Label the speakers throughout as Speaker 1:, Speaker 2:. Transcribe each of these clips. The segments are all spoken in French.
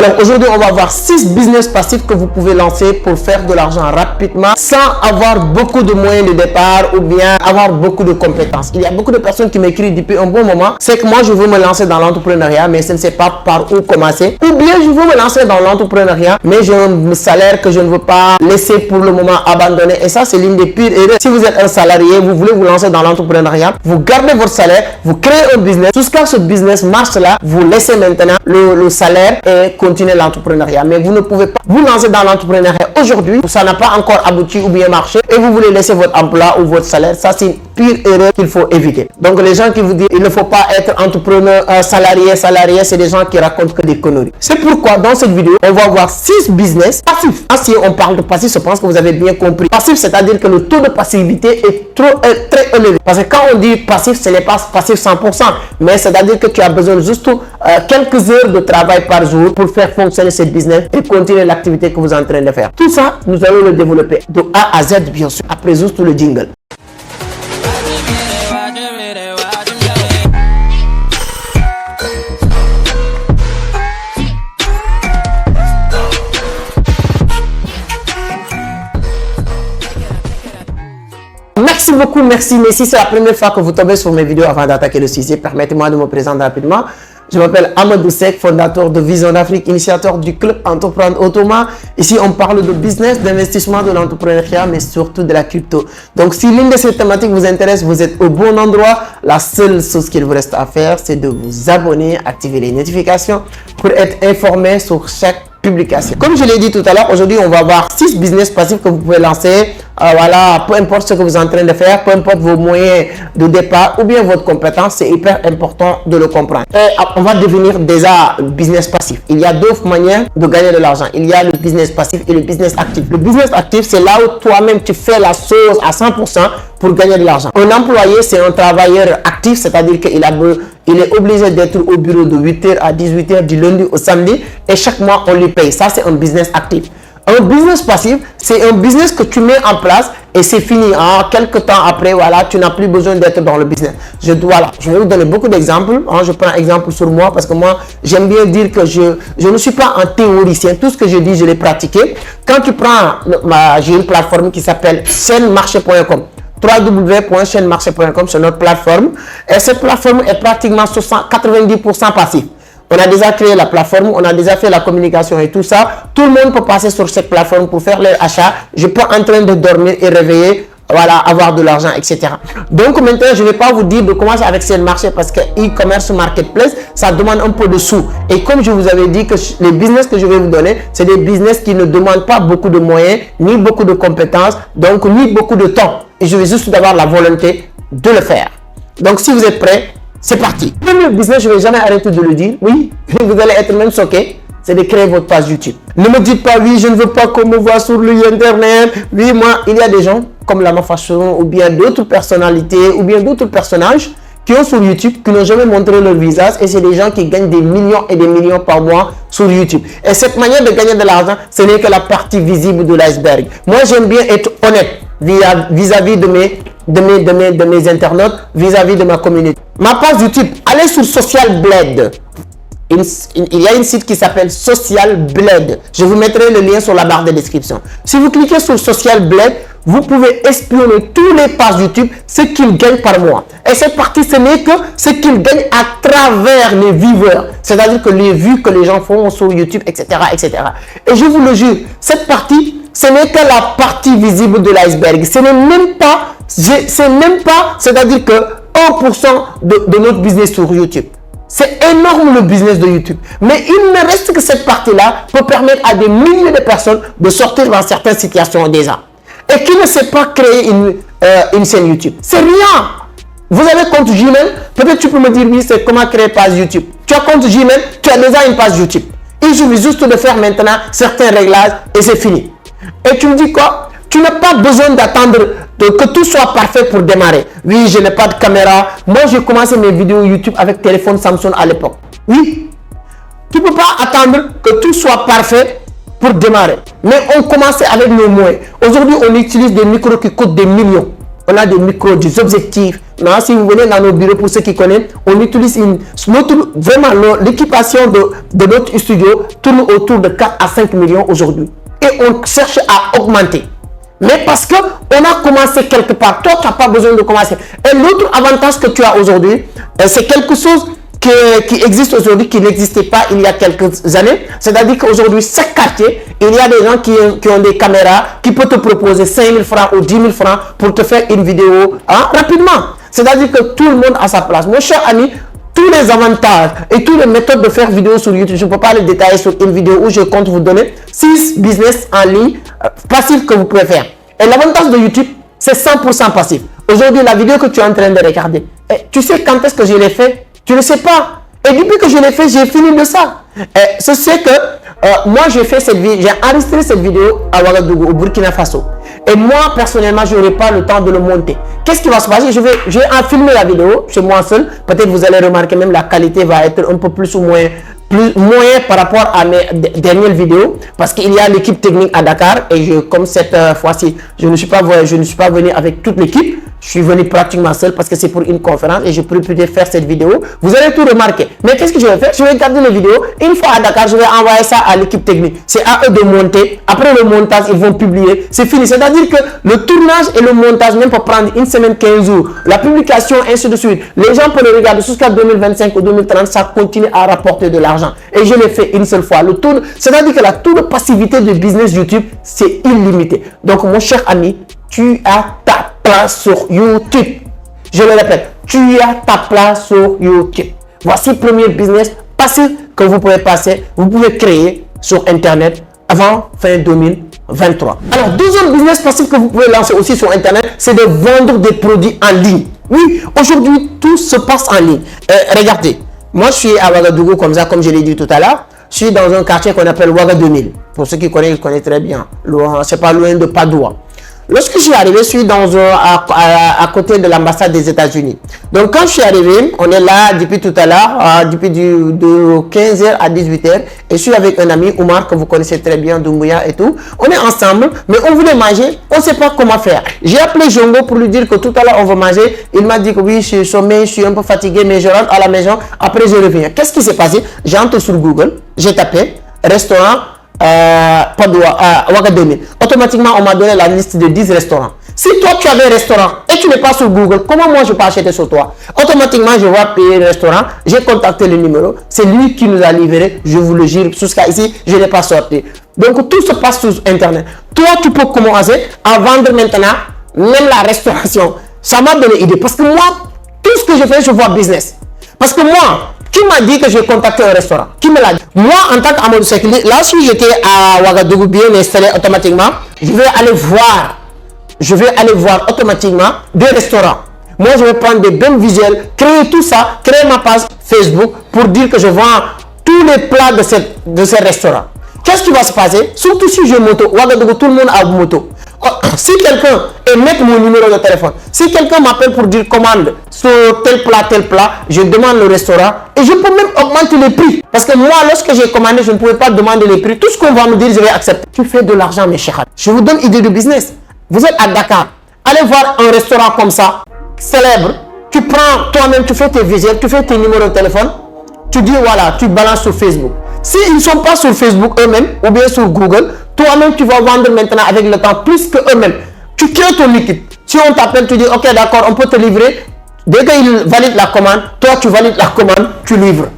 Speaker 1: Alors aujourd'hui, on va voir 6 business passifs que vous pouvez lancer pour faire de l'argent rapidement sans avoir beaucoup de moyens de départ ou bien avoir beaucoup de compétences. Il y a beaucoup de personnes qui m'écrivent depuis un bon moment, c'est que moi je veux me lancer dans l'entrepreneuriat mais je ne sais pas par où commencer, ou bien je veux me lancer dans l'entrepreneuriat mais j'ai un salaire que je ne veux pas laisser pour le moment abandonner, et ça c'est l'une des pires erreurs. Si vous êtes un salarié, vous voulez vous lancer dans l'entrepreneuriat, vous gardez votre salaire, vous créez un business, jusqu'à ce business marche là, vous laissez maintenant le salaire et continuer l'entrepreneuriat. Mais vous ne pouvez pas vous lancer dans l'entrepreneuriat aujourd'hui, ça n'a pas encore abouti ou bien marché et vous voulez laisser votre emploi ou votre salaire. Ça c'est une pire erreur qu'il faut éviter. Donc les gens qui vous disent il ne faut pas être entrepreneur, salarié, c'est des gens qui racontent que des conneries. C'est pourquoi dans cette vidéo, on va voir 6 business passifs. Si on parle de passif, je pense que vous avez bien compris. Passif, c'est-à-dire que le taux de passivité est très élevé. Parce que quand on dit passif, ce n'est pas passif 100%, mais c'est-à-dire que tu as besoin juste quelques heures de travail par jour pour faire fonctionner ce business et continuer l'activité que vous êtes en train de faire. Tout ça, nous allons le développer de A à Z, bien sûr, après juste le jingle. Merci beaucoup, merci. Mais si c'est la première fois que vous tombez sur mes vidéos avant d'attaquer le sujet, permettez-moi de me présenter rapidement. Je m'appelle Amadou Seck, fondateur de Vision d'Afrique, initiateur du club Entreprendre Autrement. Ici, on parle de business, d'investissement, de l'entrepreneuriat, mais surtout de la crypto. Donc, si l'une de ces thématiques vous intéresse, vous êtes au bon endroit. La seule chose qu'il vous reste à faire, c'est de vous abonner, activer les notifications pour être informé sur chaque publication. Comme je l'ai dit tout à l'heure, aujourd'hui, on va voir 6 business passifs que vous pouvez lancer. Voilà, peu importe ce que vous êtes en train de faire, peu importe vos moyens de départ ou bien votre compétence, c'est hyper important de le comprendre. Et on va devenir déjà business passif. Il y a 2 manières de gagner de l'argent. Il y a le business passif et le business actif. Le business actif, c'est là où toi-même tu fais la chose à 100% pour gagner de l'argent. Un employé, c'est un travailleur actif, c'est-à-dire qu'il est obligé d'être au bureau de 8h à 18h du lundi au samedi et chaque mois on lui paye. Ça, c'est un business actif. Un business passif, c'est un business que tu mets en place et c'est fini. Quelques temps après, voilà, tu n'as plus besoin d'être dans le business. Je vais vous donner beaucoup d'exemples. Je prends un exemple sur moi parce que moi, j'aime bien dire que je ne suis pas un théoricien. Tout ce que je dis, je l'ai pratiqué. Quand tu prends, j'ai une plateforme qui s'appelle chaînemarché.com. www.chaînemarché.com, c'est notre plateforme. Et cette plateforme est pratiquement 90% passive. On a déjà créé la plateforme, on a déjà fait la communication et tout ça. Tout le monde peut passer sur cette plateforme pour faire leur achat. Je peux en train de dormir et réveiller, voilà, avoir de l'argent, etc. Donc maintenant, je ne vais pas vous dire de commencer avec ce marché parce que e-commerce marketplace, ça demande un peu de sous. Et comme je vous avais dit que les business que je vais vous donner, c'est des business qui ne demandent pas beaucoup de moyens, ni beaucoup de compétences, donc ni beaucoup de temps. Et je vais juste avoir la volonté de le faire. Donc si vous êtes prêts, c'est parti. Même le business, je ne vais jamais arrêter de le dire. Oui, vous allez être même choqué. C'est de créer votre page YouTube. Ne me dites pas, oui, je ne veux pas qu'on me voit sur l'internet. Oui, moi, il y a des gens comme Lama Fashion ou bien d'autres personnalités ou bien d'autres personnages qui ont sur YouTube, qui n'ont jamais montré leur visage, et c'est des gens qui gagnent des millions et des millions par mois sur YouTube. Et cette manière de gagner de l'argent, ce n'est que la partie visible de l'iceberg. Moi, j'aime bien être honnête vis-à-vis de mes internautes, vis-à-vis de ma communauté. Ma page YouTube, allez sur Social Blade. Il y a un site qui s'appelle Social Blade. Je vous mettrai le lien sur la barre de description. Si vous cliquez sur Social Blade, vous pouvez espionner tous les pages YouTube, ce qu'ils gagnent par mois. Et cette partie, ce n'est que ce qu'ils gagnent à travers les viewers. C'est-à-dire que les vues que les gens font sur YouTube, etc., etc. Et je vous le jure, cette partie, ce n'est que la partie visible de l'iceberg. Ce n'est même pas, c'est-à-dire que 1% de notre business sur YouTube. C'est énorme le business de YouTube. Mais il ne reste que cette partie-là pour permettre à des milliers de personnes de sortir dans certaines situations déjà. Et qui ne sait pas créer une chaîne YouTube. C'est rien. Vous avez compte Gmail, peut-être tu peux me dire, oui, c'est comment créer une page YouTube. Tu as compte Gmail, tu as déjà une page YouTube. Il suffit juste de faire maintenant certains réglages et c'est fini. Et tu me dis quoi? Tu n'as pas besoin d'attendre que tout soit parfait pour démarrer. Oui, je n'ai pas de caméra. Moi, j'ai commencé mes vidéos YouTube avec téléphone Samsung à l'époque. Oui, tu ne peux pas attendre que tout soit parfait pour démarrer. Mais on commençait avec nos moyens. Aujourd'hui, on utilise des micros qui coûtent des millions. On a des micros, des objectifs, Non, si vous venez dans nos bureaux, pour ceux qui connaissent, on utilise vraiment l'équipation de notre studio tourne autour de 4 à 5 millions aujourd'hui. Et on cherche à augmenter. Mais parce qu'on a commencé quelque part, toi, tu n'as pas besoin de commencer. Et l'autre avantage que tu as aujourd'hui, c'est quelque chose qui existe aujourd'hui, qui n'existait pas il y a quelques années. C'est-à-dire qu'aujourd'hui, chaque quartier, il y a des gens qui ont des caméras, qui peuvent te proposer 5 000 francs ou 10 000 francs pour te faire une vidéo rapidement. C'est-à-dire que tout le monde a sa place. Mon cher ami, tous les avantages et toutes les méthodes de faire vidéo sur YouTube, je ne peux pas les détailler sur une vidéo où je compte vous donner 6 business en ligne passifs que vous pouvez faire. Et l'avantage de YouTube, c'est 100% passif. Aujourd'hui, la vidéo que tu es en train de regarder, tu sais quand est-ce que je l'ai fait? Tu ne sais pas. Et depuis que je l'ai fait, j'ai fini de ça. Ce c'est que moi, j'ai enregistré cette vidéo à Ouagadougou, au Burkina Faso. Et moi, personnellement, je n'aurai pas le temps de le monter. Qu'est-ce qui va se passer? Je vais filmer la vidéo chez moi seul. Peut-être vous allez remarquer même la qualité va être un peu plus ou moins par rapport à mes dernières vidéos, parce qu'il y a l'équipe technique à Dakar et comme cette fois-ci, je ne suis pas venu avec toute l'équipe. Je suis venu pratiquement seul parce que c'est pour une conférence et je peux peut-être faire cette vidéo. Vous allez tout remarquer. Mais qu'est-ce que je vais faire? Je vais garder les vidéos. Une fois à Dakar, je vais envoyer ça à l'équipe technique. C'est à eux de monter. Après le montage, ils vont publier. C'est fini. C'est-à-dire que le tournage et le montage, même pour prendre une semaine, 15 jours, la publication, ainsi de suite. Les gens peuvent le regarder jusqu'à 2025 ou 2030. Ça continue à rapporter de l'argent. Et je l'ai fait une seule fois. C'est-à-dire que la taux de passivité de business YouTube, c'est illimité. Donc, mon cher ami, tu as ta place sur YouTube. Je le répète, tu as ta place sur YouTube. Voici le premier business passif que vous pouvez créer sur Internet avant fin 2023. Alors, deuxième business passif que vous pouvez lancer aussi sur Internet, c'est de vendre des produits en ligne. Oui, aujourd'hui, tout se passe en ligne. Regardez, moi je suis à Ouagadougou comme ça, comme je l'ai dit tout à l'heure. Je suis dans un quartier qu'on appelle Ouaga 2000. Pour ceux qui connaissent, ils connaissent très bien. C'est pas loin de Padoua. Lorsque je suis arrivé, je suis à côté de l'ambassade des États-Unis. Donc, quand je suis arrivé, on est là depuis tout à l'heure, depuis de 15h à 18h. Et je suis avec un ami, Oumar, que vous connaissez très bien, Doumbouya et tout. On est ensemble, mais on voulait manger. On ne sait pas comment faire. J'ai appelé Jongo pour lui dire que tout à l'heure, on va manger. Il m'a dit que oui, je suis sommeil, je suis un peu fatigué, mais je rentre à la maison. Après, je reviens. Qu'est-ce qui s'est passé? J'entre sur Google, j'ai tapé restaurant Ouaga 2000. Automatiquement, on m'a donné la liste de 10 restaurants. Si toi, tu avais un restaurant et tu n'es pas sur Google, comment moi, je peux acheter sur toi? Automatiquement, je vais payer le restaurant. J'ai contacté le numéro. C'est lui qui nous a livré. Je vous le jure, jusqu'à ici, je n'ai pas sorti. Donc, tout se passe sur Internet. Toi, tu peux commencer à vendre maintenant, même la restauration. Ça m'a donné idée. Parce que moi, tout ce que je fais, je vois business. Parce que moi, qui m'a dit que j'ai contacté un restaurant? Qui me l'a dit? Moi, en tant qu'Amadou Seck, là, si j'étais à Ouagadougou bien installé automatiquement, je vais aller voir automatiquement des restaurants. Moi, je vais prendre des bons visuels, créer tout ça, créer ma page Facebook pour dire que je vends tous les plats de ces restaurants. Qu'est-ce qui va se passer? Surtout si j'ai moto. Ouagadougou, tout le monde a une moto. Si quelqu'un met mon numéro de téléphone, si quelqu'un m'appelle pour dire commande sur tel plat, je demande le restaurant et je peux même augmenter les prix. Parce que moi, lorsque j'ai commandé, je ne pouvais pas demander les prix. Tout ce qu'on va me dire, je vais accepter. Tu fais de l'argent, mes chers. Je vous donne idée de business. Vous êtes à Dakar. Allez voir un restaurant comme ça, célèbre. Tu prends toi-même, tu fais tes visuels, tu fais tes numéros de téléphone. Tu dis voilà, tu balances sur Facebook. S'ils ne sont pas sur Facebook eux-mêmes ou bien sur Google, toi-même tu vas vendre maintenant avec le temps plus que eux-mêmes. Tu crées ton équipe. Si on t'appelle, tu dis ok d'accord, on peut te livrer. Dès qu'ils valident la commande, toi tu valides la commande, tu livres.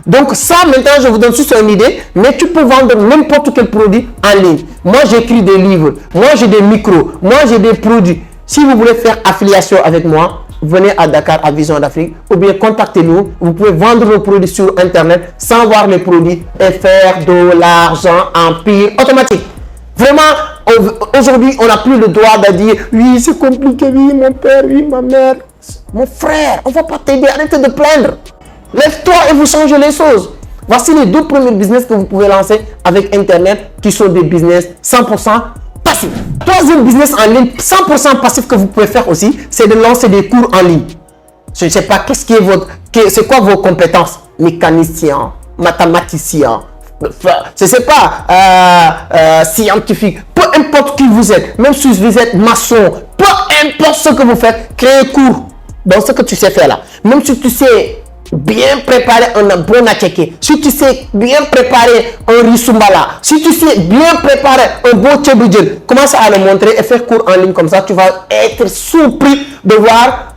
Speaker 1: Donc ça maintenant je vous donne juste une idée, mais tu peux vendre n'importe quel produit en ligne. Moi j'écris des livres, moi j'ai des micros, moi j'ai des produits. Si vous voulez faire affiliation avec moi, venez à Dakar à Vision d'Afrique ou bien contactez-nous. Vous pouvez vendre vos produits sur Internet sans voir les produits et faire de l'argent en pire automatique. Vraiment, aujourd'hui, on n'a plus le droit de dire oui, c'est compliqué, oui, mon père, oui, ma mère. Mon frère, on ne va pas t'aider, arrêtez de plaindre. Lève-toi et vous changez les choses. Voici les deux premiers business que vous pouvez lancer avec Internet qui sont des business 100% passifs. Troisième business en ligne 100% passif que vous pouvez faire aussi, c'est de lancer des cours en ligne. Je ne sais pas c'est quoi vos compétences? Mécanicien, mathématicien, je ne sais pas, scientifique, peu importe qui vous êtes, même si vous êtes maçon, peu importe ce que vous faites, créez cours. dans ce que tu sais faire là. Même si tu sais bien préparer un bon attiéké, si tu sais bien préparer un risumbala, si tu sais bien préparer un bon tchébudjel, commence à le montrer et faire cours en ligne comme ça, tu vas être surpris de voir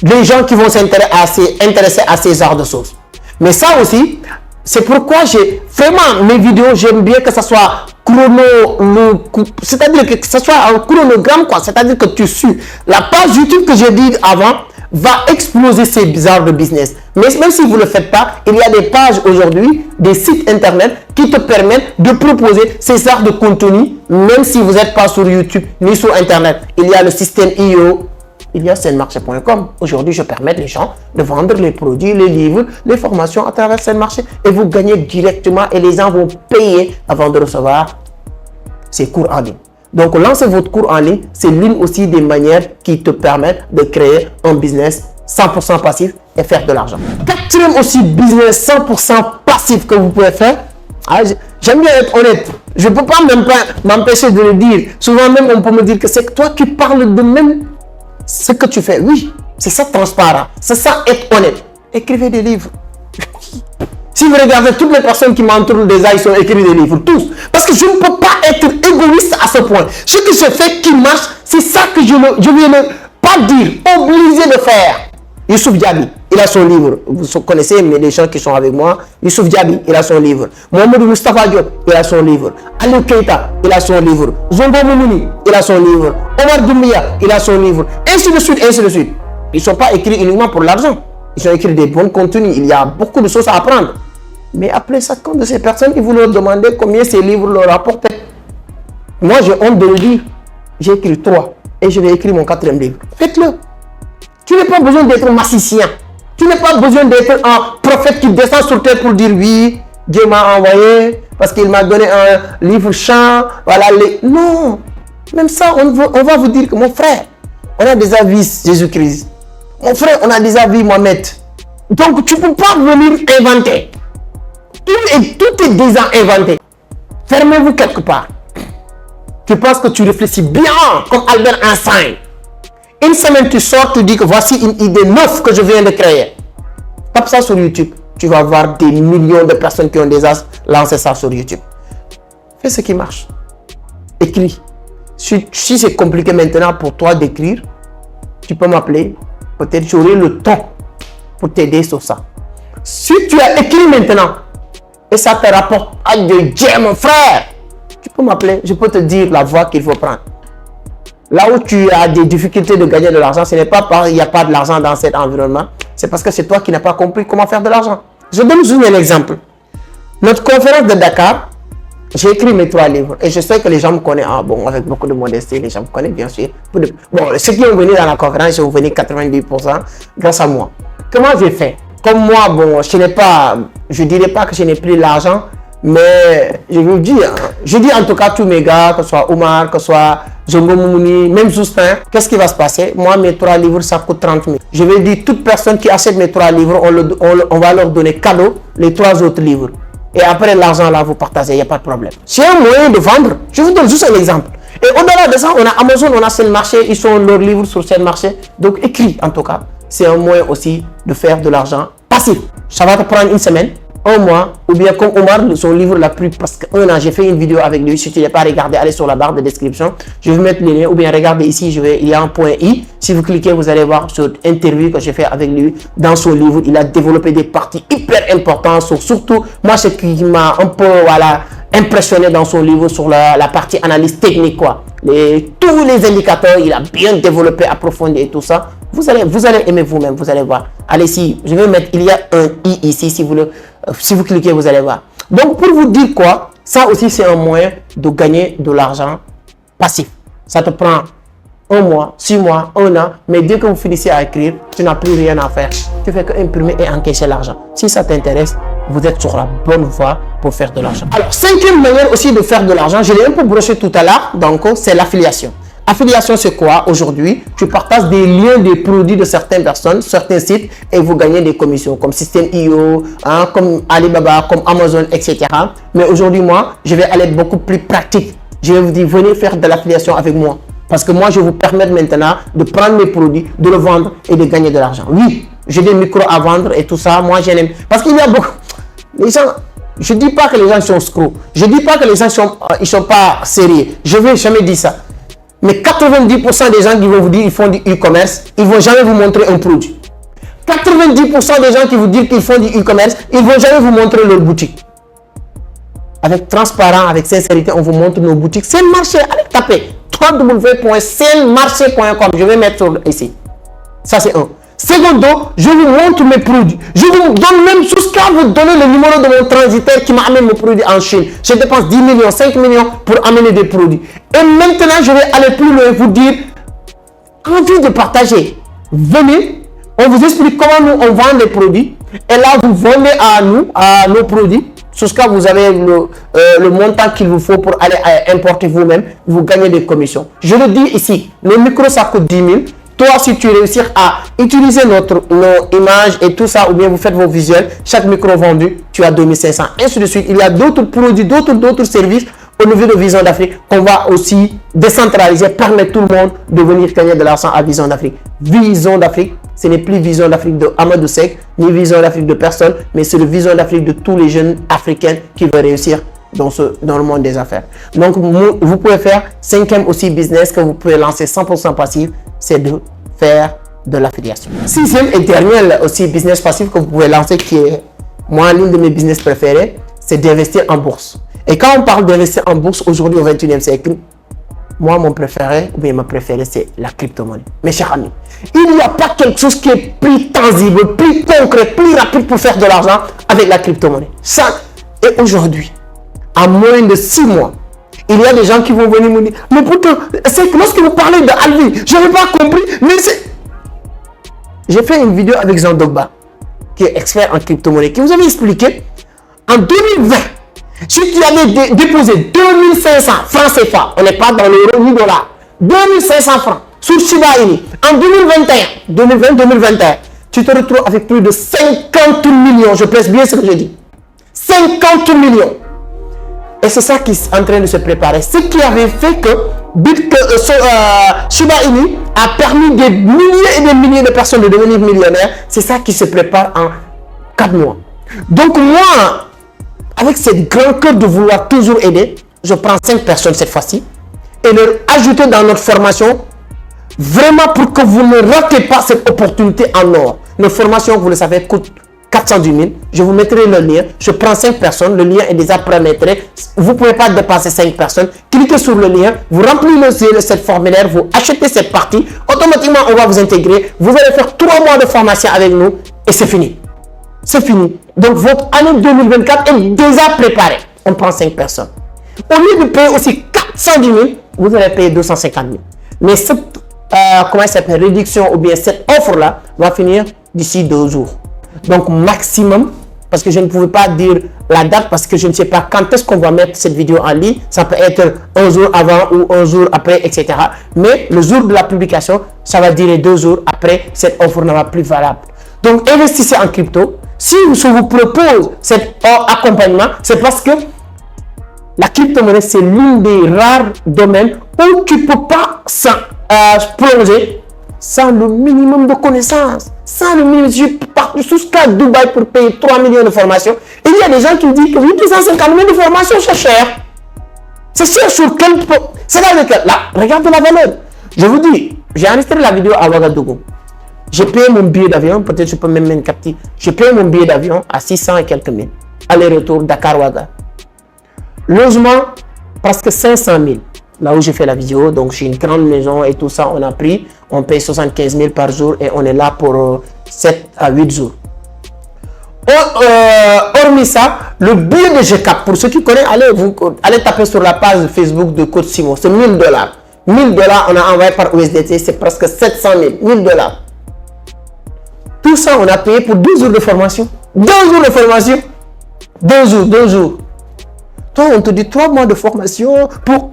Speaker 1: les gens qui vont s'intéresser à ces genres de choses. Mais ça aussi, c'est pourquoi j'ai vraiment mes vidéos, j'aime bien que ça soit c'est-à-dire que ça soit un chronogramme, quoi. C'est-à-dire que tu suis la page YouTube que j'ai dit avant va exploser ces bizarres de business. Mais même si vous ne le faites pas, il y a des pages aujourd'hui, des sites internet qui te permettent de proposer ces genres de contenu, même si vous n'êtes pas sur YouTube ni sur internet. Il y a le système IO, il y a SenMarché.com. Aujourd'hui, je permets les gens de vendre les produits, les livres, les formations à travers SenMarché et vous gagnez directement et les gens vont payer avant de recevoir ces cours en ligne. Donc, lancer votre cours en ligne, c'est l'une aussi des manières qui te permettent de créer un business 100% passif et faire de l'argent. Quatrième aussi business 100% passif que vous pouvez faire. J'aime bien être honnête. Je ne peux pas même pas m'empêcher de le dire. Souvent même, on peut me dire que c'est toi qui parles de même ce que tu fais. Oui, c'est ça transparent. C'est ça être honnête. Écrivez des livres. Si vous regardez toutes les personnes qui m'entourent déjà, ils sont écrits des livres, tous. Parce que je ne peux pas être égoïste à ce point. Ce que je fais qui marche, c'est ça que je vais ne pas dire, obligé de faire. Youssouf Diaby, il a son livre. Vous connaissez, mais les gens qui sont avec moi, Youssouf Diaby, il a son livre. Mohamed Mustafa Diop, il a son livre. Ali Keita, il a son livre. Zongo Moumouni, il a son livre. Omar Doumbia, il a son livre. Ainsi de suite, ainsi de suite. Ils ne sont pas écrits uniquement pour l'argent. Ils ont écrit des bons contenus. Il y a beaucoup de choses à apprendre. Mais après chacun de ces personnes, ils vous leur demandez combien ces livres leur rapportent. Moi, j'ai honte de le dire. J'ai écrit 3 et je vais écrire mon 4e livre. Faites-le. Tu n'as pas besoin d'être massicien. Tu n'as pas besoin d'être un prophète qui descend sur terre pour dire oui, Dieu m'a envoyé parce qu'il m'a donné un livre chant. Voilà Non. Même ça, on va vous dire que mon frère, on a déjà vu Jésus-Christ. Mon frère, on a déjà vu Mohamed. Donc, tu ne peux pas venir inventer. Tout est déjà inventé. Fermez-vous quelque part. Tu penses que tu réfléchis bien comme Albert Einstein. Une semaine, tu sors, tu dis que voici une idée neuve que je viens de créer. Tape ça sur YouTube. Tu vas voir des millions de personnes qui ont déjà lancé ça sur YouTube. Fais ce qui marche. Écris. Si c'est compliqué maintenant pour toi d'écrire, tu peux m'appeler. Peut-être j'aurai le temps pour t'aider sur ça. Si tu as écrit maintenant et ça te rapporte à de Dieu, mon frère, tu peux m'appeler. Je peux te dire la voie qu'il faut prendre. Là où tu as des difficultés de gagner de l'argent, ce n'est pas parce qu'il n'y a pas de l'argent dans cet environnement. C'est parce que c'est toi qui n'as pas compris comment faire de l'argent. Je donne juste un exemple. Notre conférence de Dakar, j'ai écrit mes 3 livres. Et je sais que les gens me connaissent. Ah bon, avec beaucoup de modestie, les gens me connaissent bien sûr. Bon, ceux qui ont venu dans la conférence, ils sont venus 90% grâce à moi. Comment j'ai fait? Comme moi, bon, je ne dirais pas que je n'ai plus l'argent, mais je vous dis, je dis en tout cas tous mes gars, que ce soit Omar, que ce soit Zongo Moumouni, même Justin, qu'est-ce qui va se passer? Moi, mes 3 livres, ça coûte 30 000. Je vais dire, toute personne qui achète mes 3 livres, on va leur donner cadeau les 3 autres livres. Et après, l'argent là, vous partagez, il n'y a pas de problème. C'est un moyen de vendre. Je vous donne juste un exemple. Et au-delà de ça, on a Amazon, on a SenMarché, ils sont leurs livres sur SenMarché. Donc, écrit en tout cas. C'est un moyen aussi de faire de l'argent passif. Ça va te prendre une semaine, un mois, ou bien comme Omar, son livre l'a pris presque 1 an. J'ai fait une vidéo avec lui. Si tu n'as pas regardé, allez sur la barre de description. Je vais mettre les liens, ou bien regardez ici, il y a un point I. Si vous cliquez, vous allez voir sur interview que j'ai fait avec lui dans son livre. Il a développé des parties hyper importantes, surtout moi, ce qui m'a un peu impressionné dans son livre sur la partie analyse technique, quoi. Tous les indicateurs, il a bien développé, approfondi et tout ça. Vous allez aimer vous-même, vous allez voir. Allez, je vais mettre, il y a un I ici, si vous cliquez, vous allez voir. Donc, pour vous dire quoi, ça aussi, c'est un moyen de gagner de l'argent passif. Ça te prend 1 mois, 6 mois, 1 an, mais dès que vous finissez à écrire, tu n'as plus rien à faire. Tu fais que imprimer et encaisser l'argent. Si ça t'intéresse, vous êtes sur la bonne voie pour faire de l'argent. Alors, 5e manière aussi de faire de l'argent, je l'ai un peu broché tout à l'heure, donc c'est l'affiliation. Affiliation, c'est quoi? Aujourd'hui, tu partages des liens des produits de certaines personnes, certains sites, et vous gagnez des commissions, comme System.io, comme Alibaba, comme Amazon, etc. Mais aujourd'hui, moi, je vais aller beaucoup plus pratique. Je vais vous dire, venez faire de l'affiliation avec moi. Parce que moi, je vous permets maintenant de prendre mes produits, de le vendre et de gagner de l'argent. Oui, j'ai des micros à vendre et tout ça. Moi, j'aime. Parce qu'il y a beaucoup. Les gens, je ne dis pas que les gens sont screws. Je ne dis pas que les gens sont pas sérieux. Je ne vais jamais dire ça. Mais 90% des gens qui vont vous dire qu'ils font du e-commerce, ils ne vont jamais vous montrer un produit. 90% des gens qui vous disent qu'ils font du e-commerce, ils ne vont jamais vous montrer leur boutique. Avec transparent, avec sincérité, on vous montre nos boutiques. C'est le marché. Allez taper www.selmarché.com. Je vais mettre ici. Ça, c'est un. Secondo, je vous montre mes produits. Je vous donne même jusqu'à vous donner le numéro de mon transitaire qui m'amène mes produits en Chine. Je dépense 10 millions, 5 millions pour amener des produits. Et maintenant, je vais aller plus loin, vous dire, envie de partager. Venez, on vous explique comment nous, on vend les produits. Et là, vous vendez à nous, à nos produits. Jusqu'à vous avez le montant qu'il vous faut pour aller importer vous-même. Vous gagnez des commissions. Je le dis ici, le micro, ça coûte 10 000. Toi, si tu réussis à utiliser nos images et tout ça, ou bien vous faites vos visuels, chaque micro vendu, tu as 2500. Ainsi de suite. Il y a d'autres produits, d'autres services au niveau de Vision d'Afrique qu'on va aussi décentraliser, permettre tout le monde de venir gagner de l'argent à Vision d'Afrique. Vision d'Afrique, ce n'est plus Vision d'Afrique de Amadou Seck, ni Vision d'Afrique de personne, mais c'est le Vision d'Afrique de tous les jeunes africains qui veulent réussir dans le monde des affaires. Donc, vous pouvez faire 5e aussi business que vous pouvez lancer 100% passif, c'est de faire de l'affiliation. 6e et dernier aussi business passif que vous pouvez lancer, qui est, moi, l'une de mes business préférés, c'est d'investir en bourse. Et quand on parle d'investir en bourse aujourd'hui au 21e siècle, moi, mon préféré, ou bien ma préférée, c'est la crypto-monnaie. Mes chers amis, il n'y a pas quelque chose qui est plus tangible, plus concret, plus rapide pour faire de l'argent avec la crypto-monnaie. Ça, et aujourd'hui, en moins de 6 mois, il y a des gens qui vont venir me dire, mais pourtant, c'est que lorsque vous parlez de Alvi, je n'avais pas compris, mais c'est... J'ai fait une vidéo avec Jean Dogba, qui est expert en crypto-monnaie, qui vous avait expliqué, en 2020, si tu avais déposé 2500 francs CFA, on n'est pas dans l'euro ni dollar, 2500 francs sur Shiba Inu, en 2021, tu te retrouves avec plus de 50 millions, je presse bien ce que je dis, 50 millions. Et c'est ça qui est en train de se préparer. Ce qui avait fait que Shiba Inu a permis des milliers et des milliers de personnes de devenir millionnaires. C'est ça qui se prépare en 4 mois. Donc moi, avec cette grand cœur de vouloir toujours aider, je prends 5 personnes cette fois-ci et leur ajouter dans notre formation, vraiment pour que vous ne ratez pas cette opportunité en or. Notre formation, vous le savez, coûte 410 000. Je vous mettrai le lien. Je prends 5 personnes. Le lien est déjà paramétré. Vous ne pouvez pas dépasser 5 personnes. Cliquez sur le lien. Vous remplissez cette formulaire. Vous achetez cette partie. Automatiquement, on va vous intégrer. Vous allez faire 3 mois de formation avec nous. Et c'est fini. C'est fini. Donc, votre année 2024 est déjà préparée. On prend 5 personnes. Au lieu de payer aussi 410 000, vous allez payer 250 000. Mais cette comment ça s'appelle, réduction ou bien cette offre-là va finir d'ici 2 jours. Donc maximum, parce que je ne pouvais pas dire la date parce que je ne sais pas quand est-ce qu'on va mettre cette vidéo en ligne. Ça peut être un jour avant ou un jour après, etc. Mais le jour de la publication, ça va durer 2 jours après, cette offre ne va plus valable. Donc investissez en crypto. Si je vous propose cet accompagnement, c'est parce que la crypto-monnaie, c'est l'un des rares domaines où tu ne peux pas plonger sans le minimum de connaissances. Sans le minimum, je suis parti jusqu'à Dubaï pour payer 3 millions de formations. Et il y a des gens qui me disent que 850 000 de formation, c'est cher. C'est cher sur quel... C'est-à-dire que là, regardez la valeur. Je vous dis, j'ai enregistré la vidéo à Ouagadougou. J'ai payé mon billet d'avion, peut-être je peux même capter. J'ai payé mon billet d'avion à 600 et quelques mille. Aller-retour Dakar-Ouaga. Logement, presque 500 000. Là où j'ai fait la vidéo, donc j'ai une grande maison et tout ça, on a pris, on paye 75 000 par jour et on est là pour 7 à 8 jours. Hormis ça, le billet de GCAP, pour ceux qui connaissent, allez taper sur la page Facebook de Coach Simon, c'est 1000 $. 1000 $, on a envoyé par USDT, c'est presque 700 000, 1000 $. Tout ça, on a payé pour 2 jours de formation. 2 jours de formation. 2 jours. Toi, on te dit 3 mois de formation pour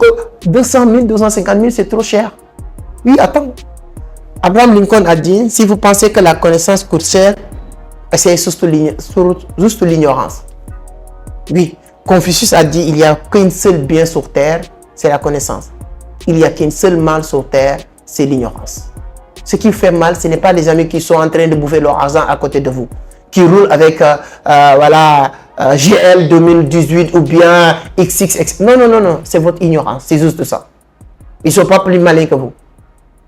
Speaker 1: 200 000, 250 000, c'est trop cher. Oui, attends. Abraham Lincoln a dit, si vous pensez que la connaissance coûte cher, essayez juste l'ignorance. Oui, Confucius a dit, il n'y a qu'un seul bien sur terre, c'est la connaissance. il n'y a qu'un seul mal sur terre, c'est l'ignorance. Ce qui fait mal, ce n'est pas les amis qui sont en train de bouffer leur argent à côté de vous, qui roulent avec voilà, GL 2018 ou bien XXX. Non, non, non, non, c'est votre ignorance, c'est juste ça. Ils ne sont pas plus malins que vous.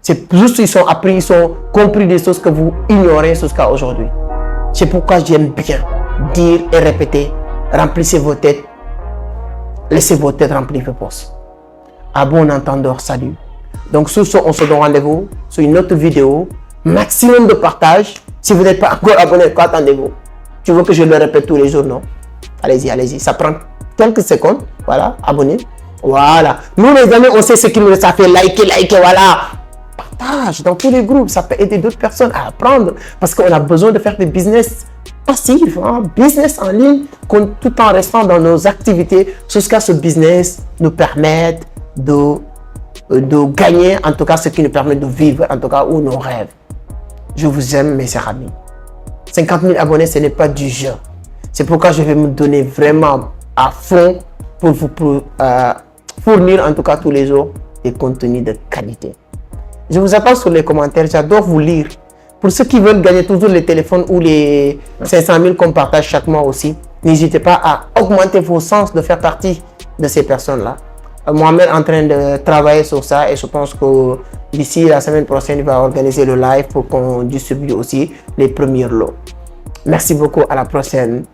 Speaker 1: C'est juste qu'ils sont appris, ils ont compris des choses que vous ignorez jusqu'à aujourd'hui. C'est pourquoi j'aime bien dire et répéter, remplissez vos têtes, laissez vos têtes remplir vos postes. À bon entendeur, salut. Donc sur ce, on se donne rendez-vous sur une autre vidéo. Maximum de partage. Si vous n'êtes pas encore abonné, qu'attendez-vous? Tu veux que je le répète tous les jours, non? Allez-y, allez-y. Ça prend quelques secondes. Voilà, abonnez. Voilà. Nous, les amis, on sait ce qu'il nous reste à faire. Liker, voilà. Partage dans tous les groupes. Ça peut aider d'autres personnes à apprendre. Parce qu'on a besoin de faire des business passifs, hein, business en ligne, tout en restant dans nos activités, jusqu'à ce business nous permette de gagner, en tout cas ce qui nous permet de vivre, en tout cas, ou nos rêves. Je vous aime, mes chers amis. 50 000 abonnés, ce n'est pas du jeu. C'est pourquoi je vais me donner vraiment à fond pour vous fournir, en tout cas tous les jours, des contenus de qualité. Je vous attends sur les commentaires, j'adore vous lire. Pour ceux qui veulent gagner toujours les téléphones ou les 500 000 qu'on partage chaque mois aussi, n'hésitez pas à augmenter vos chances de faire partie de ces personnes-là. Mohamed est en train de travailler sur ça et je pense que d'ici la semaine prochaine, il va organiser le live pour qu'on distribue aussi les premiers lots. Merci beaucoup, à la prochaine.